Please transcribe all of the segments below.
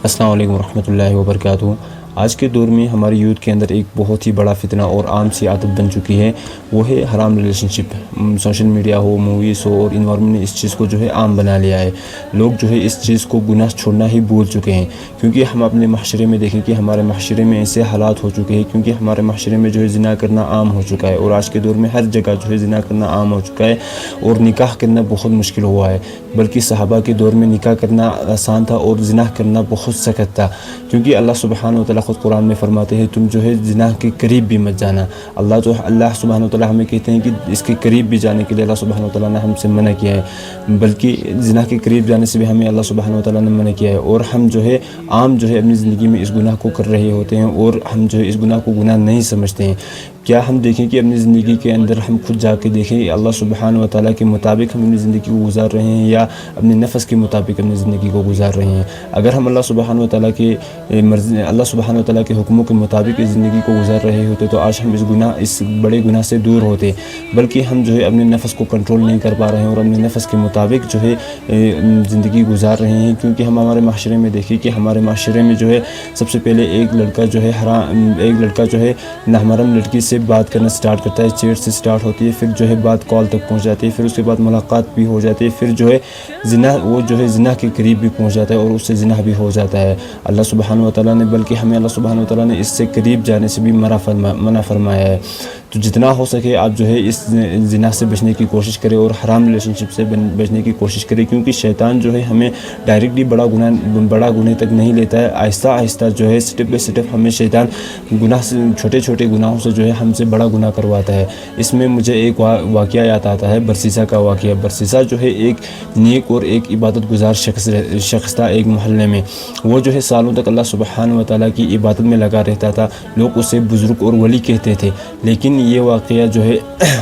السلام علیکم ورحمۃ اللہ وبرکاتہ۔ آج کے دور میں ہماری یوتھ کے اندر ایک بہت ہی بڑا فتنہ اور عام سی عادت بن چکی ہے، وہ ہے حرام ریلیشن شپ۔ سوشل میڈیا ہو، موویز ہو اور انوائرمنٹ نے اس چیز کو عام بنا لیا ہے۔ لوگ اس چیز کو گناہ چھوڑنا ہی بھول چکے ہیں، کیونکہ ہم اپنے معاشرے میں دیکھیں کہ ہمارے معاشرے میں ایسے حالات ہو چکے ہیں، کیونکہ ہمارے معاشرے میں زنا کرنا عام ہو چکا ہے، اور آج کے دور میں ہر جگہ زنا کرنا عام ہو چکا ہے، اور نکاح کرنا بہت مشکل ہوا ہے۔ بلکہ صحابہ کے دور میں نکاح کرنا آسان تھا اور زنا کرنا بہت سخت تھا، کیونکہ اللہ سبحانہ و تعالیٰ خود قرآن میں فرماتے ہیں تم زنا کے قریب بھی مت جانا۔ اللہ سبحانہ و تعالیٰ ہمیں کہتے ہیں کہ اس کے قریب بھی جانے کے لیے اللہ سبحانہ و تعالیٰ نے ہم سے منع کیا ہے، بلکہ زنا کے قریب جانے سے بھی ہمیں اللہ سبحانہ و تعالیٰ نے منع کیا ہے، اور ہم عام اپنی زندگی میں اس گناہ کو کر رہے ہوتے ہیں، اور ہم اس گناہ کو گناہ نہیں سمجھتے ہیں۔ کیا ہم دیکھیں کہ اپنی زندگی کے اندر ہم خود جا کے دیکھیں اللہ سبحانہ و تعالیٰ کے مطابق ہم اپنی زندگی کو گزار رہے ہیں، یا اپنے نفس کے مطابق اپنی زندگی کو گزار رہے ہیں؟ اگر ہم اللہ سبحانہ و تعالیٰ کے حکموں کے مطابق اس زندگی کو گزار رہے ہوتے تو آج ہم اس بڑے گناہ سے دور ہوتے، بلکہ ہم اپنے نفس کو کنٹرول نہیں کر پا رہے ہیں، اور اپنے نفس کے مطابق زندگی گزار رہے ہیں۔ کیونکہ ہم ہمارے معاشرے میں دیکھیں کہ ہمارے معاشرے میں سب سے پہلے ایک لڑکا نامحرم لڑکی سے بات کرنا سٹارٹ کرتا ہے، چیٹ سے سٹارٹ ہوتی ہے، پھر بات کال تک پہنچ جاتی ہے، پھر اس کے بعد ملاقات بھی ہو جاتی ہے، پھر زنا کے قریب بھی پہنچ جاتا ہے، اور اس سے زنا بھی ہو جاتا ہے۔ اللہ سبحانہ و تعالیٰ نے اللہ سبحانہ و تعالیٰ نے اس سے قریب جانے سے بھی منع فرمایا ہے۔ تو جتنا ہو سکے آپ اس زنا سے بچنے کی کوشش کریں، اور حرام ریلیشن شپ سے بچنے کی کوشش کریں، کیونکہ شیطان ہمیں ڈائریکٹلی بڑا گناہ تک نہیں لیتا ہے، آہستہ آہستہ سٹیپ بائی سٹیپ ہمیں شیطان چھوٹے چھوٹے گناہوں سے ہم سے بڑا گناہ کرواتا ہے۔ اس میں مجھے ایک واقعہ یاد آتا ہے، برسیسا کا واقعہ۔ برسیسا ایک نیک اور ایک عبادت گزار شخص تھا ایک محلے میں۔ وہ سالوں تک اللہ سبحانہ و تعالیٰ کی عبادت میں لگا رہتا تھا، لوگ اسے بزرگ اور ولی کہتے تھے۔ لیکن یہ واقعہ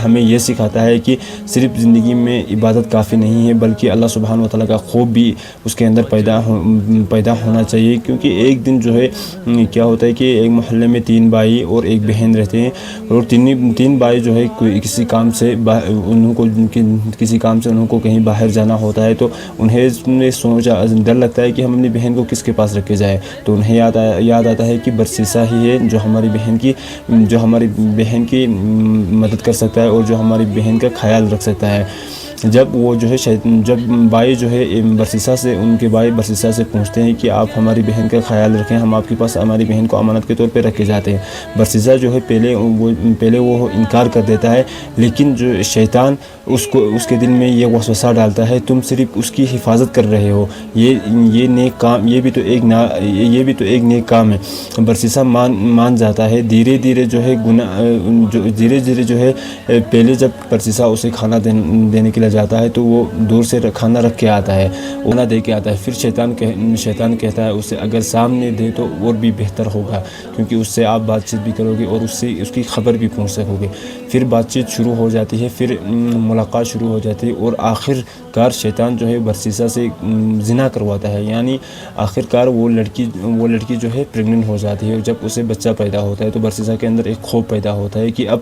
ہمیں یہ سکھاتا ہے کہ صرف زندگی میں عبادت کافی نہیں ہے، بلکہ اللہ سبحانہ و تعالیٰ کا خوف بھی اس کے اندر پیدا ہونا چاہیے۔ کیونکہ ایک دن کیا ہوتا ہے کہ ایک محلے میں 3 بھائی اور ایک بہن رہتے ہیں، اور تین بھائی کسی کام سے انہوں کو کہیں باہر جانا ہوتا ہے، تو انہیں سوچا، ڈر لگتا ہے کہ ہم اپنی بہن کو کس کے پاس رکھ کے جائیں، تو انہیں یاد آتا ہے کہ برسیسا ہی ہے جو ہماری بہن کی مدد کر سکتا ہے، اور جو ہماری بہن کا خیال رکھ سکتا ہے۔ جب بھائی برسیسا سے ان کے بھائی برسیسا سے پوچھتے ہیں کہ آپ ہماری بہن کا خیال رکھیں، ہم آپ کے پاس ہماری بہن کو امانت کے طور پہ رکھ کے جاتے ہیں۔ برسیسا پہلے وہ انکار کر دیتا ہے، لیکن شیطان اس کے دل میں یہ وسوسہ ڈالتا ہے، تم صرف اس کی حفاظت کر رہے ہو، یہ نیک کام، یہ بھی تو ایک نیک کام ہے۔ برسیسا مان جاتا ہے، دھیرے دھیرے پہلے جب برسیسا اسے کھانا دینے کے لیے جاتا ہے تو وہ دور سے کھانا رکھ کے آتا ہے، کھانا دے کے آتا ہے، پھر شیطان کہتا ہے اسے اگر سامنے دے تو اور بھی بہتر ہوگا، کیونکہ اس سے آپ بات چیت بھی کرو گے اور اس کی خبر بھی پہنچ سکو گے۔ پھر بات چیت شروع ہو جاتی ہے، پھر ملاقات شروع ہو جاتی ہے، اور آخر کار شیطان برسیسا سے زنا کرواتا ہے، یعنی آخر کار وہ لڑکی پریگننٹ ہو جاتی ہے۔ جب اسے بچہ پیدا ہوتا ہے تو برسیسا کے اندر ایک خوف پیدا ہوتا ہے کہ اب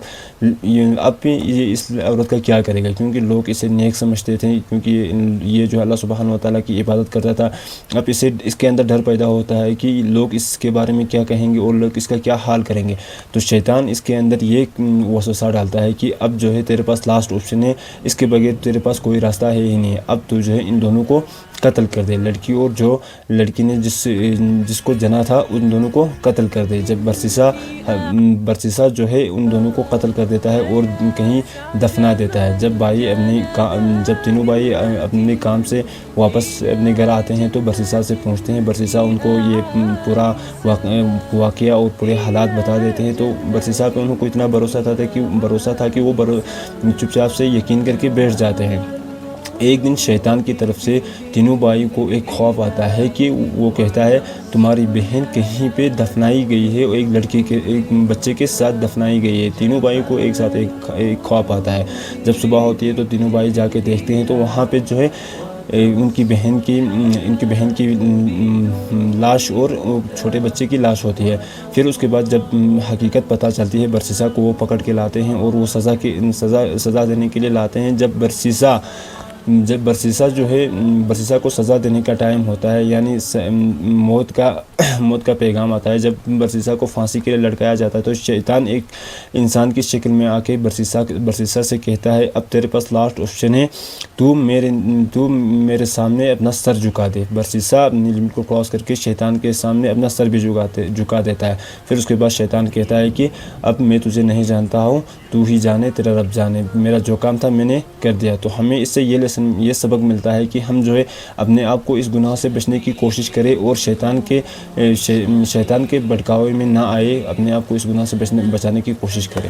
یہ اس عورت کا کیا کرے گا، کیونکہ لوگ اسے نیک سمجھتے تھے، کیونکہ یہ اللہ سبحانہ و تعالیٰ کی عبادت کرتا تھا۔ اب اس کے اندر ڈر پیدا ہوتا ہے کہ لوگ اس کے بارے میں کیا کہیں گے، اور لوگ اس کا کیا حال کریں گے۔ تو شیطان اس کے اندر یہ وسوسہ ڈالتا ہے کہ اب تیرے پاس لاسٹ آپشن ہے، اس کے بغیر تیرے پاس کوئی راستہ ہے ہی نہیں، اب تو ان دونوں کو قتل کر دے، لڑکی اور لڑکی نے جس کو جنا تھا ان دونوں کو قتل کر دے۔ جب برسیسا ان دونوں کو قتل کر دیتا ہے اور کہیں دفنا دیتا ہے۔ جب تینوں بھائی اپنے کام سے واپس اپنے گھر آتے ہیں تو برسیسا سے پوچھتے ہیں، برسیسا ان کو یہ پورا واقعہ اور پورے حالات بتا دیتے ہیں، تو برسیسا پہ انہوں کو اتنا بھروسہ تھا کہ وہ چپ چاپ سے یقین کر کے بیٹھ جاتے ہیں۔ ایک دن شیطان کی طرف سے تینوں بھائی کو ایک خوف آتا ہے کہ وہ کہتا ہے تمہاری بہن کہیں پہ دفنائی گئی ہے، ایک بچے کے ساتھ دفنائی گئی ہے۔ تینوں بھائی کو ایک ساتھ ایک خوف آتا ہے۔ جب صبح ہوتی ہے تو تینوں بھائی جا کے دیکھتے ہیں تو وہاں پہ ان کی بہن کی لاش اور چھوٹے بچے کی لاش ہوتی ہے۔ پھر اس کے بعد جب حقیقت پتہ چلتی ہے برسیسا کو وہ پکڑ کے لاتے ہیں اور وہ سزا دینے کے لیے لاتے ہیں۔ جب برسیسا جب برسیسا جو ہے برسیسا کو سزا دینے کا ٹائم ہوتا ہے، یعنی موت کا پیغام آتا ہے، جب برسیسا کو پھانسی کے لیے لٹکایا جاتا ہے تو شیطان ایک انسان کی شکل میں آ کے برسیسا سے کہتا ہے اب تیرے پاس لاسٹ آپشن ہے، تو میرے سامنے اپنا سر جھکا دے۔ برسیسا اپنی لمٹ کو کراس کر کے شیطان کے سامنے اپنا سر بھی جھکا دیتا ہے۔ پھر اس کے بعد شیطان کہتا ہے کہ اب میں تجھے نہیں جانتا ہوں، تو ہی جانے، تیرا رب جانے، میرا جو کام تھا میں نے کر دیا۔ تو ہمیں اس سے یہ سبق ملتا ہے کہ ہم جو ہے اپنے آپ کو اس گناہ سے بچنے کی کوشش کریں اور شیطان کے بھٹکاوے میں نہ آئے، اپنے آپ کو اس گناہ سے بچانے کی کوشش کریں۔